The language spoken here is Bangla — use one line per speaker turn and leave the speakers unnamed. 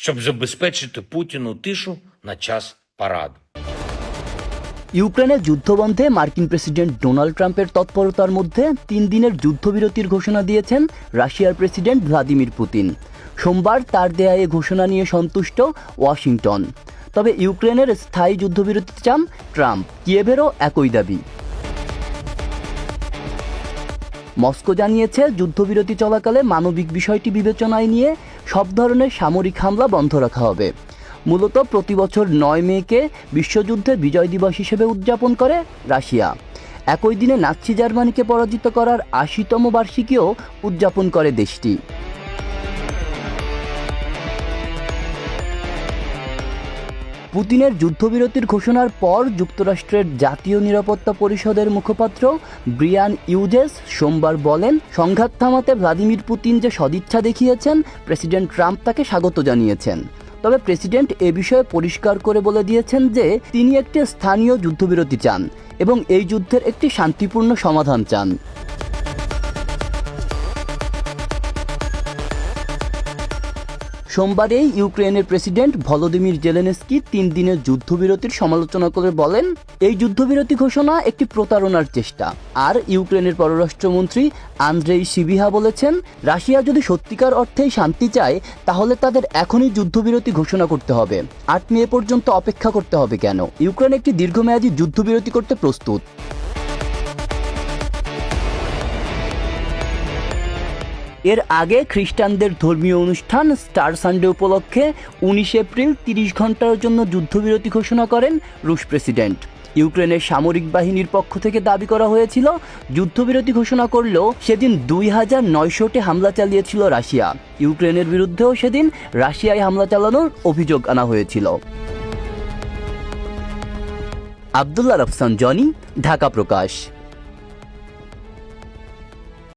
щоб забезпечити Путіну тишу на час параду.
ইউক্রেনের যুদ্ধবন্ধে মার্কিন প্রেসিডেন্ট ডোনাল্ড ট্রাম্পের তৎপরতার মধ্যে 3 দিনের যুদ্ধবিরতির ঘোষণা দিয়েছেন রাশিয়ার প্রেসিডেন্ট ভ্লাদিমির পুতিন। সোমবার তার দেয়া এই ঘোষণা নিয়ে সন্তুষ্ট ওয়াশিংটন। তবে ইউক্রেনের স্থায়ী যুদ্ধবিরতি চান ট্রাম্প। কিয়েভেরও একই দাবি। মস্কো জানিয়েছে যুদ্ধবিরতি চলাকালে মানবিক বিষয়টি বিবেচনায় নিয়ে সব ধরনের সামরিক হামলা বন্ধ রাখা হবে। মূলত প্রতি বছর 9 মেকে বিশ্বযুদ্ধের বিজয় দিবস হিসেবে উদযাপন করে রাশিয়া। একই দিনে নাৎসি জার্মানিকে পরাজিত করার 80তম বার্ষিকীও উদযাপন করে দেশটি। পুতিনের যুদ্ধবিরতির ঘোষণার পর যুক্তরাষ্ট্রের জাতীয় নিরাপত্তা পরিষদের মুখপাত্র ব্রিয়ান ইউজেস সোমবার বলেন, সংঘাত থামাতে ভ্লাদিমির পুতিন যে সদিচ্ছা দেখিয়েছেন, প্রেসিডেন্ট ট্রাম্প তাকে স্বাগত জানিয়েছেন। তবে প্রেসিডেন্ট এ বিষয়ে পরিষ্কার করে বলে দিয়েছেন যে তিনি একটি স্থানীয় যুদ্ধবিরতি চান এবং এই যুদ্ধের একটি শান্তিপূর্ণ সমাধান চান। সোমবারেই ইউক্রেনের প্রেসিডেন্ট ভলোদিমির জেলেনস্কি 3 দিনের যুদ্ধবিরতির সমালোচনা করে বলেন, এই যুদ্ধবিরতি ঘোষণা একটি প্রতারণার চেষ্টা। আর ইউক্রেনের পররাষ্ট্রমন্ত্রী আন্দ্রেই সিবিহা বলেছেন, রাশিয়া যদি সত্যিকার অর্থেই শান্তি চায় তাহলে তাদের এখনই যুদ্ধবিরতি ঘোষণা করতে হবে। 8 মে পর্যন্ত অপেক্ষা করতে হবে কেন? ইউক্রেন একটি দীর্ঘমেয়াদী যুদ্ধবিরতি করতে প্রস্তুত। এর আগে খ্রিস্টানদের ধর্মীয় অনুষ্ঠান স্টার সানডে উপলক্ষে 19 এপ্রিল 30 ঘন্টার জন্য যুদ্ধবিরতি ঘোষণা করেন রুশ প্রেসিডেন্ট। ইউক্রেনের সামরিক বাহিনীর পক্ষ থেকে দাবি করা হয়েছিল, যুদ্ধবিরতি ঘোষণা করলেও সেদিন 2900টি হামলা চালিয়েছিল রাশিয়া। ইউক্রেনের বিরুদ্ধেও সেদিন রাশিয়ায় হামলা চালানোর অভিযোগ আনা হয়েছিল। আব্দুল্লাহ রফসান জনি, ঢাকা প্রকাশ।